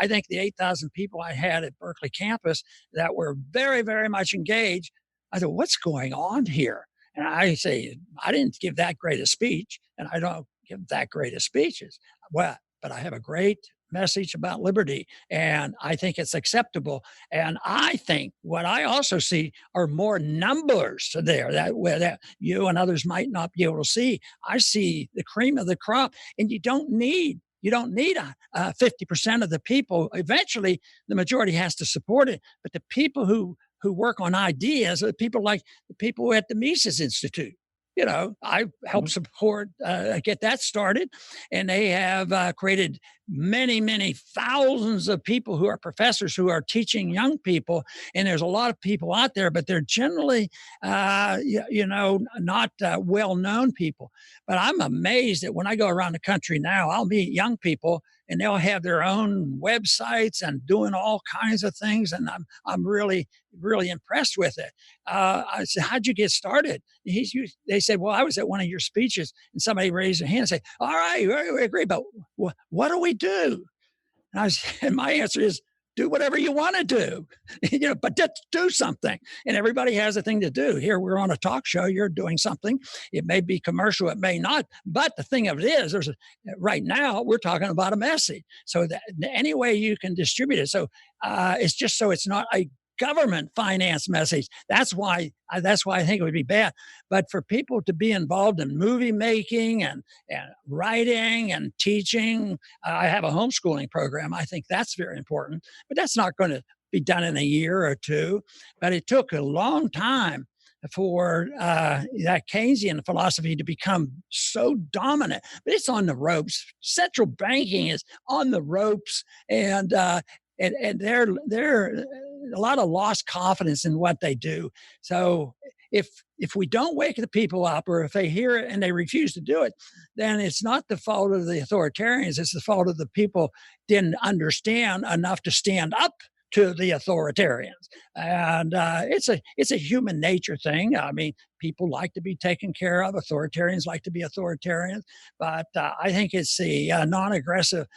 think the 8,000 people I had at Berkeley campus that were very, very much engaged. I thought, what's going on here? And I say, I didn't give that great a speech, and I don't give that great of speeches. Well, but I have a great message about liberty, and I think it's acceptable. And I think what I also see are more numbers there that you and others might not be able to see. I see the cream of the crop, and you don't need 50% of the people. Eventually, the majority has to support it, but the people who work on ideas are people like the people at the Mises Institute. I helped support, get that started. And they have created many, many thousands of people who are professors who are teaching young people. And there's a lot of people out there, but they're generally, not well-known people. But I'm amazed that when I go around the country now, I'll meet young people and they'll have their own websites and doing all kinds of things. And I'm really, really impressed with it. I said, how'd you get started? They said, well, I was at one of your speeches, and somebody raised their hand and said, all right, we agree, but what do we do? And my answer is, do whatever you want to do, but just do something. And everybody has a thing to do. Here we're on a talk show. You're doing something. It may be commercial. It may not. But the thing of it is, right now we're talking about a message. So that any way you can distribute it. So it's just so it's not a government finance message. That's why I think it would be bad. But for people to be involved in movie making and writing and teaching, I have a homeschooling program. I think that's very important. But that's not going to be done in a year or two. But it took a long time for that Keynesian philosophy to become so dominant. But it's on the ropes. Central banking is on the ropes, and they're a lot of lost confidence in what they do. So if we don't wake the people up, or if they hear it and they refuse to do it, then it's not the fault of the authoritarians. It's the fault of the people didn't understand enough to stand up to the authoritarians. And it's a human nature thing. I mean, people like to be taken care of. Authoritarians like to be authoritarians. But I think it's the non-aggressive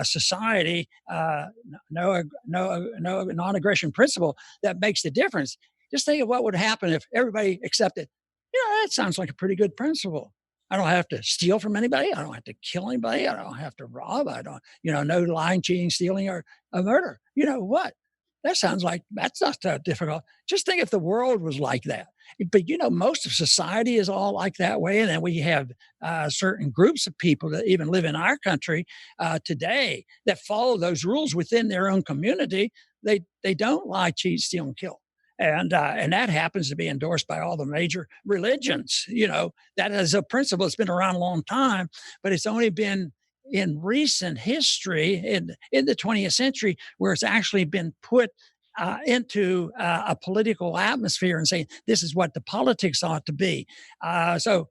society, no non-aggression principle that makes the difference. Just think of what would happen if everybody accepted, that sounds like a pretty good principle. I don't have to steal from anybody. I don't have to kill anybody. I don't have to rob. I don't, no lying, cheating, stealing, or a murder. You know what? That sounds like that's not that difficult. Just think if the world was like that. But, most of society is all like that way. And then we have certain groups of people that even live in our country today that follow those rules within their own community. They don't lie, cheat, steal, and kill. And that happens to be endorsed by all the major religions. That is a principle that's been around a long time, but it's only been in recent history, in the 20th century, where it's actually been put into a political atmosphere and saying, this is what the politics ought to be. So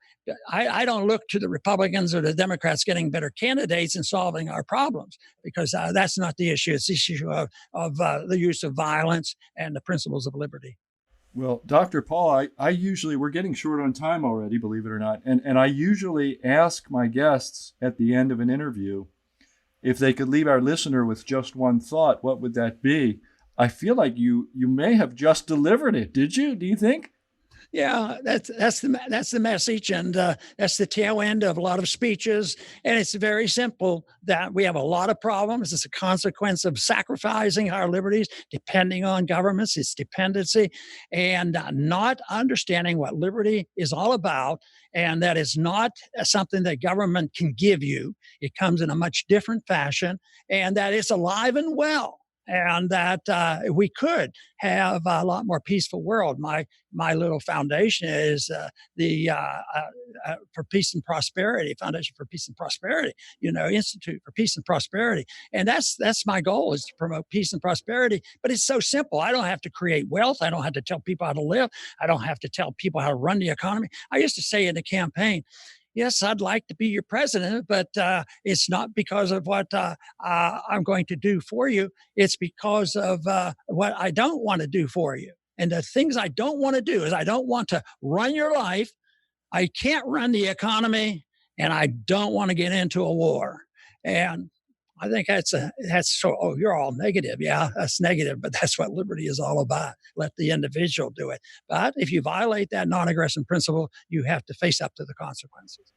I don't look to the Republicans or the Democrats getting better candidates and solving our problems, because that's not the issue. It's the issue of the use of violence and the principles of liberty. Well, Dr. Paul, I usually, we're getting short on time already, believe it or not. And I usually ask my guests at the end of an interview, if they could leave our listener with just one thought, what would that be? I feel like you may have just delivered it. Did you? Do you think? Yeah, that's the message, and that's the tail end of a lot of speeches. And it's very simple that we have a lot of problems. It's a consequence of sacrificing our liberties, depending on governments. It's dependency, and not understanding what liberty is all about, and that is not something that government can give you. It comes in a much different fashion, and that it's alive and well. And that we could have a lot more peaceful world. My little foundation is the for Peace and Prosperity Foundation for Peace and Prosperity, Institute for Peace and Prosperity, and that's my goal, is to promote peace and prosperity. But it's so simple. I don't have to create wealth. I don't have to tell people how to live. I don't have to tell people how to run the economy. I used to say in the campaign, yes, I'd like to be your president, but it's not because of what I'm going to do for you. It's because of what I don't want to do for you. And the things I don't want to do is I don't want to run your life. I can't run the economy, and I don't want to get into a war. And I think that's so. Oh, you're all negative. Yeah, that's negative, but that's what liberty is all about. Let the individual do it. But if you violate that non-aggression principle, you have to face up to the consequences.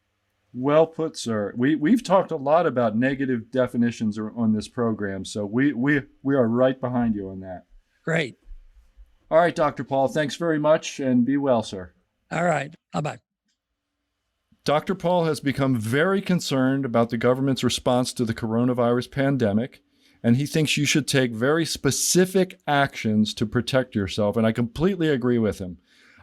Well put, sir. We've talked a lot about negative definitions on this program, so we are right behind you on that. Great. All right, Dr. Paul, thanks very much, and be well, sir. All right. Bye-bye. Dr. Paul has become very concerned about the government's response to the coronavirus pandemic, and he thinks you should take very specific actions to protect yourself, and I completely agree with him.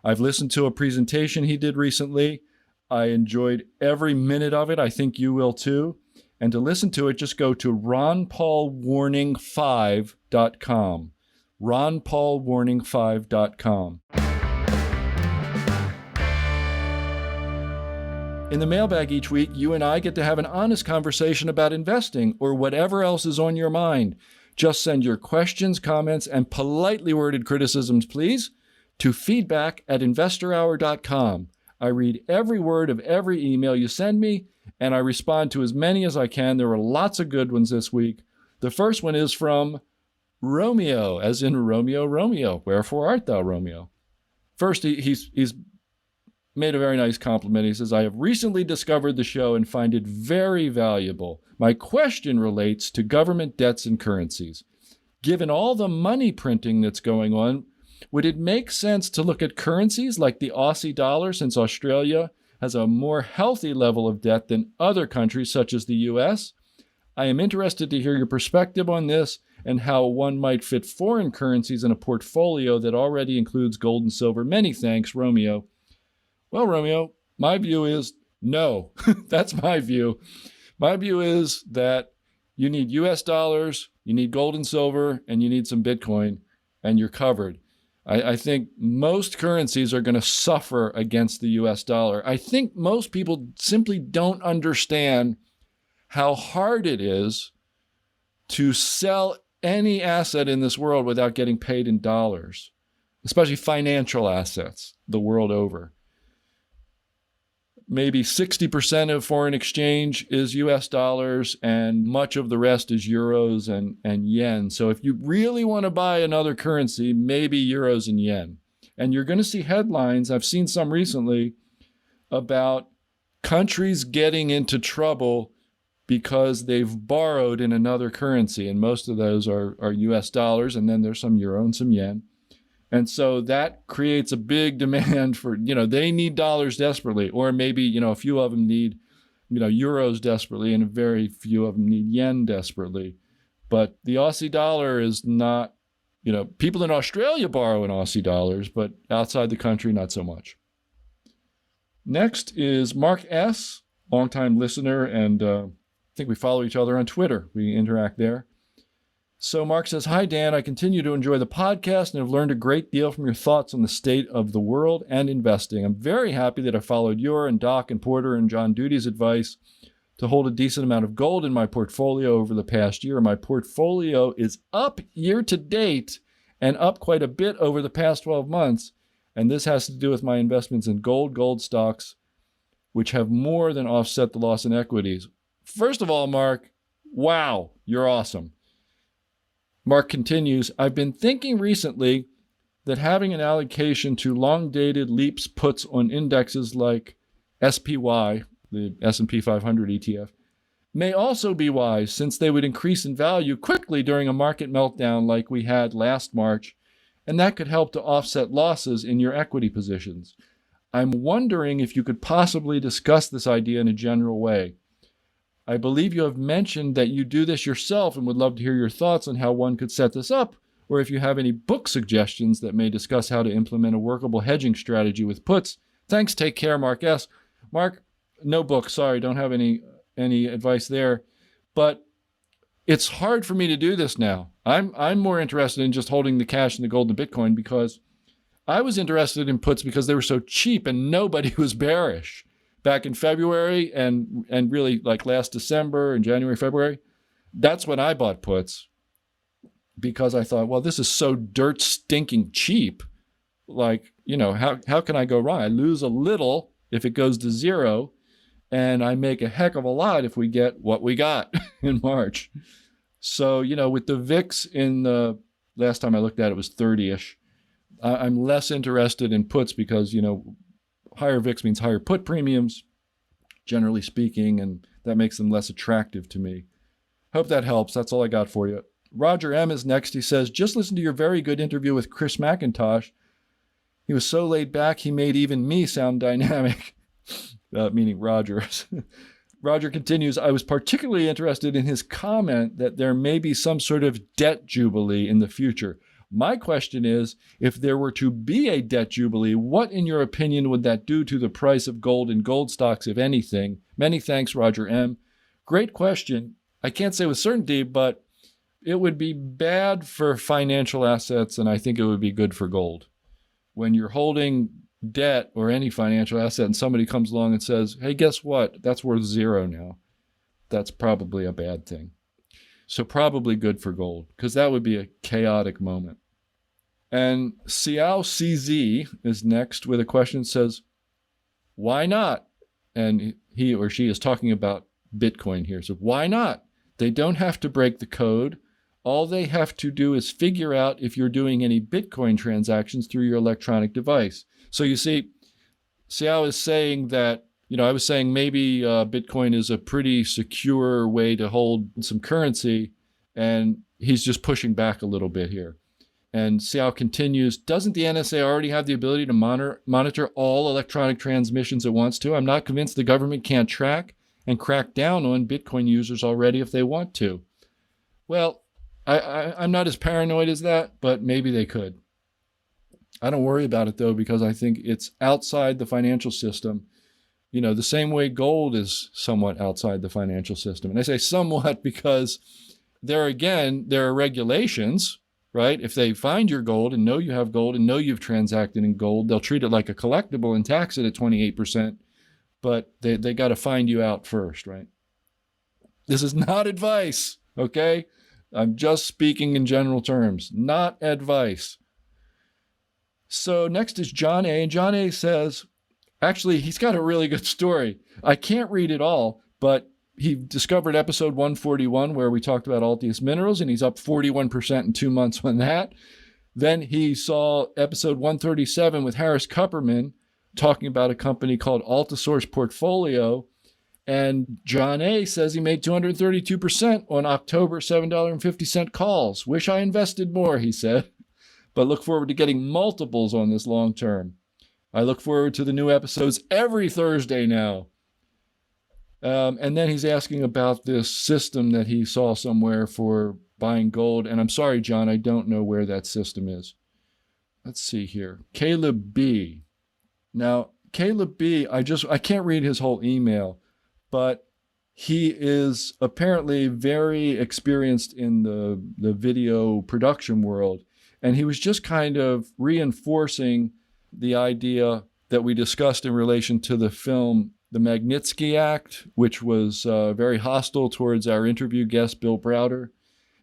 I've listened to a presentation he did recently. I enjoyed every minute of it. I think you will too. And to listen to it, just go to ronpaulwarning5.com. ronpaulwarning5.com. In the mailbag each week, you and I get to have an honest conversation about investing or whatever else is on your mind. Just send your questions, comments, and politely worded criticisms, please, to feedback@investorhour.com. I read every word of every email you send me, and I respond to as many as I can. There were lots of good ones this week. The first one is from Romeo, as in Romeo, Romeo. Wherefore art thou, Romeo? First, he's made a very nice compliment. He says, I have recently discovered the show and find it very valuable. My question relates to government debts and currencies. Given all the money printing that's going on, would it make sense to look at currencies like the Aussie dollar, since Australia has a more healthy level of debt than other countries such as the US? I am interested to hear your perspective on this and how one might fit foreign currencies in a portfolio that already includes gold and silver. Many thanks, Romeo. Well, Romeo, my view is no. That's my view. My view is that you need US dollars, you need gold and silver, and you need some Bitcoin, and you're covered. I think most currencies are going to suffer against the US dollar. I think most people simply don't understand how hard it is to sell any asset in this world without getting paid in dollars, especially financial assets the world over. Maybe 60% of foreign exchange is US dollars, and much of the rest is euros and yen. So if you really want to buy another currency, maybe euros and yen. And you're going to see headlines, I've seen some recently, about countries getting into trouble because they've borrowed in another currency. And most of those are US dollars, and then there's some euro and some yen. And so that creates a big demand for, they need dollars desperately, or maybe, a few of them need, euros desperately, and very few of them need yen desperately. But the Aussie dollar is not, people in Australia borrow in Aussie dollars, but outside the country, not so much. Next is Mark S., longtime listener, and I think we follow each other on Twitter. We interact there. So Mark says, hi, Dan. I continue to enjoy the podcast and have learned a great deal from your thoughts on the state of the world and investing. I'm very happy that I followed your and Doc and Porter and John Duty's advice to hold a decent amount of gold in my portfolio over the past year. My portfolio is up year to date and up quite a bit over the past 12 months. And this has to do with my investments in gold stocks, which have more than offset the loss in equities. First of all, Mark, wow, you're awesome. Mark continues, I've been thinking recently that having an allocation to long-dated leaps puts on indexes like SPY, the S&P 500 ETF, may also be wise since they would increase in value quickly during a market meltdown like we had last March, and that could help to offset losses in your equity positions. I'm wondering if you could possibly discuss this idea in a general way. I believe you have mentioned that you do this yourself and would love to hear your thoughts on how one could set this up, or if you have any book suggestions that may discuss how to implement a workable hedging strategy with puts. Thanks. Take care, Mark S. Mark, no book. Sorry, don't have any advice there. But it's hard for me to do this now. I'm more interested in just holding the cash and the gold and Bitcoin because I was interested in puts because they were so cheap and nobody was bearish. Back in February and really like last December and January, February, that's when I bought puts because I thought, well, this is so dirt stinking cheap. Like, how can I go wrong? I lose a little if it goes to zero, and I make a heck of a lot if we get what we got in March. So, with the VIX in the last time I looked at it was 30-ish. I'm less interested in puts because, higher VIX means higher put premiums, generally speaking, and that makes them less attractive to me. Hope that helps. That's all I got for you. Roger M. is next. He says, just listen to your very good interview with Chris McIntosh. He was so laid back, he made even me sound dynamic, meaning Roger. Roger continues, I was particularly interested in his comment that there may be some sort of debt jubilee in the future. My question is, if there were to be a debt jubilee, what, in your opinion, would that do to the price of gold and gold stocks, if anything? Many thanks, Roger M. Great question. I can't say with certainty, but it would be bad for financial assets, and I think it would be good for gold. When you're holding debt or any financial asset and somebody comes along and says, hey, guess what? That's worth zero now. That's probably a bad thing. So probably good for gold, because that would be a chaotic moment. And Xiao CZ is next with a question that says, why not? And he or she is talking about Bitcoin here. So why not? They don't have to break the code. All they have to do is figure out if you're doing any Bitcoin transactions through your electronic device. So you see, Xiao is saying that, I was saying maybe Bitcoin is a pretty secure way to hold some currency, and he's just pushing back a little bit here. And Xiao continues, doesn't the NSA already have the ability to monitor all electronic transmissions it wants to? I'm not convinced the government can't track and crack down on Bitcoin users already if they want to. Well, I'm not as paranoid as that, but maybe they could. I don't worry about it, though, because I think it's outside the financial system. The same way gold is somewhat outside the financial system. And I say somewhat because there are regulations, right? If they find your gold and know you have gold and know you've transacted in gold, they'll treat it like a collectible and tax it at 28%, but they got to find you out first, right? This is not advice, okay? I'm just speaking in general terms, not advice. So next is John A. And John A. says, actually, he's got a really good story. I can't read it all, but he discovered episode 141 where we talked about Altius Minerals, and he's up 41% in 2 months on that. Then he saw episode 137 with Harris Kupperman talking about a company called Altisource Portfolio. And John A. says he made 232% on October $7.50 calls. Wish I invested more, he said, but look forward to getting multiples on this long term. I look forward to the new episodes every Thursday now. And then he's asking about this system that he saw somewhere for buying gold. And I'm sorry, John, I don't know where that system is. Let's see here. Caleb B. Now, Caleb B., I can't read his whole email, but he is apparently very experienced in the video production world. And he was just kind of reinforcing the idea that we discussed in relation to the film The Magnitsky Act, which was very hostile towards our interview guest, Bill Browder.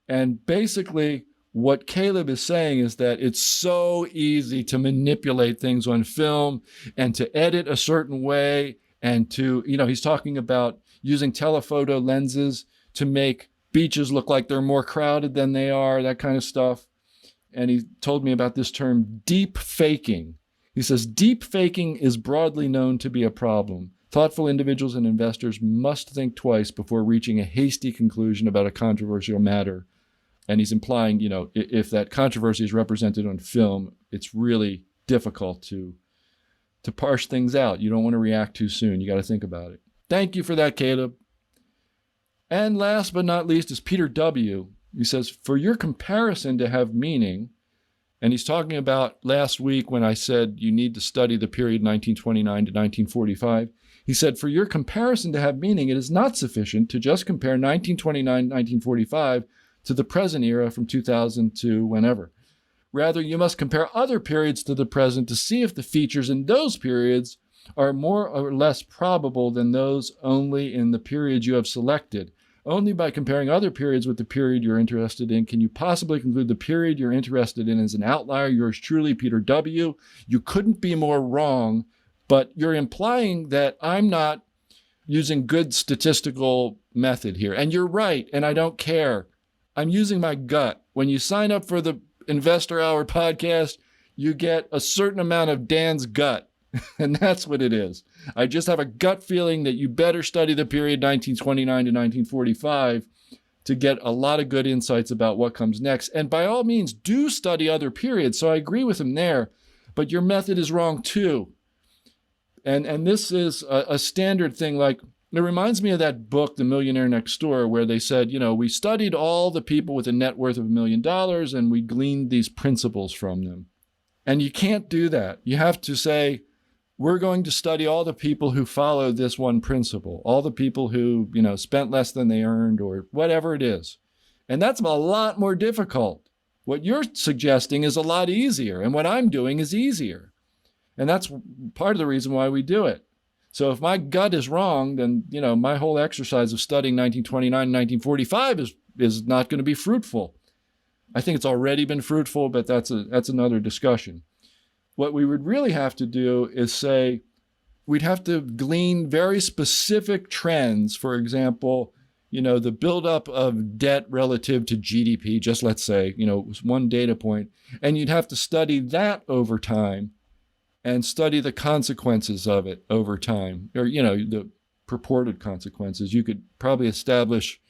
And basically, what Caleb is saying is that it's so easy to manipulate things on film and to edit a certain way and to, he's talking about using telephoto lenses to make beaches look like they're more crowded than they are, that kind of stuff. and he told me about this term, deep faking. He says, deep faking is broadly known to be a problem. Thoughtful individuals and investors must think twice before reaching a hasty conclusion about a controversial matter. And he's implying, if that controversy is represented on film, it's really difficult to parse things out. You don't want to react too soon. You got to think about it. Thank you for that, Caleb. And last but not least is Peter W. He says, for your comparison to have meaning, and he's talking about last week when I said you need to study the period 1929 to 1945. He said, for your comparison to have meaning, it is not sufficient to just compare 1929 to 1945 to the present era from 2000 to whenever. Rather, you must compare other periods to the present to see if the features in those periods are more or less probable than those only in the period you have selected. Only by comparing other periods with the period you're interested in can you possibly conclude the period you're interested in is an outlier. Yours truly, Peter W. You couldn't be more wrong, but you're implying that I'm not using good statistical method here. And you're right, and I don't care. I'm using my gut. When you sign up for the Investor Hour podcast, you get a certain amount of Dan's gut, and that's what it is. I just have a gut feeling that you better study the period 1929 to 1945 to get a lot of good insights about what comes next. And by all means, do study other periods. So I agree with him there, but your method is wrong too. And this is a standard thing. Like, it reminds me of that book, The Millionaire Next Door, where they said, we studied all the people with a net worth of $1 million and we gleaned these principles from them. And you can't do that. You have to say, we're going to study all the people who follow this one principle, all the people who, spent less than they earned or whatever it is. And that's a lot more difficult. What you're suggesting is a lot easier, and what I'm doing is easier. And that's part of the reason why we do it. So if my gut is wrong, then, my whole exercise of studying 1929 and 1945 is not going to be fruitful. I think it's already been fruitful, but that's another discussion. What we would really have to do is say, we'd have to glean very specific trends. For example, the buildup of debt relative to GDP, just let's say, was one data point. And you'd have to study that over time and study the consequences of it over time, or, the purported consequences. You could probably establish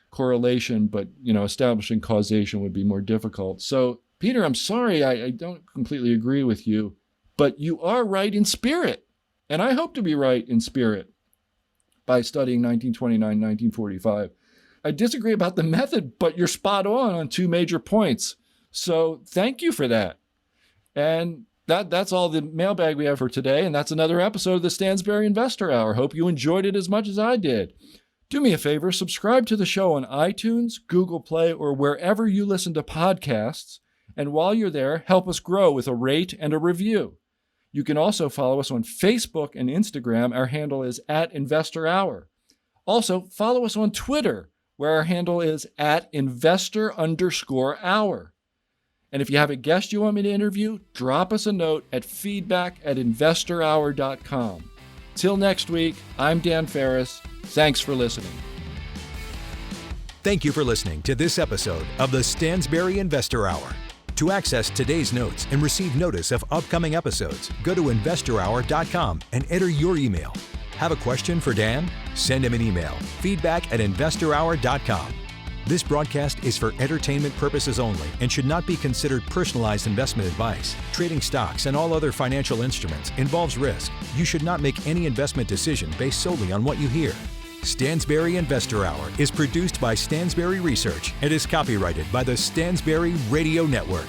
correlation, but, establishing causation would be more difficult. So, Peter, I'm sorry, I don't completely agree with you, but you are right in spirit. And I hope to be right in spirit by studying 1929, 1945. I disagree about the method, but you're spot on two major points. So thank you for that. And that's all the mailbag we have for today. And that's another episode of the Stansberry Investor Hour. Hope you enjoyed it as much as I did. Do me a favor, subscribe to the show on iTunes, Google Play, or wherever you listen to podcasts. And while you're there, help us grow with a rate and a review. You can also follow us on Facebook and Instagram. Our handle is @InvestorHour. Also, follow us on Twitter, where our handle is @investor_hour. And if you have a guest you want me to interview, drop us a note at feedback@investorhour.com. Till next week, I'm Dan Ferris. Thanks for listening. Thank you for listening to this episode of the Stansberry Investor Hour. To access today's notes and receive notice of upcoming episodes, go to investorhour.com and enter your email. Have a question for Dan? Send him an email, feedback@investorhour.com. This broadcast is for entertainment purposes only and should not be considered personalized investment advice. Trading stocks and all other financial instruments involves risk. You should not make any investment decision based solely on what you hear. Stansberry Investor Hour is produced by Stansberry Research and is copyrighted by the Stansberry Radio Network.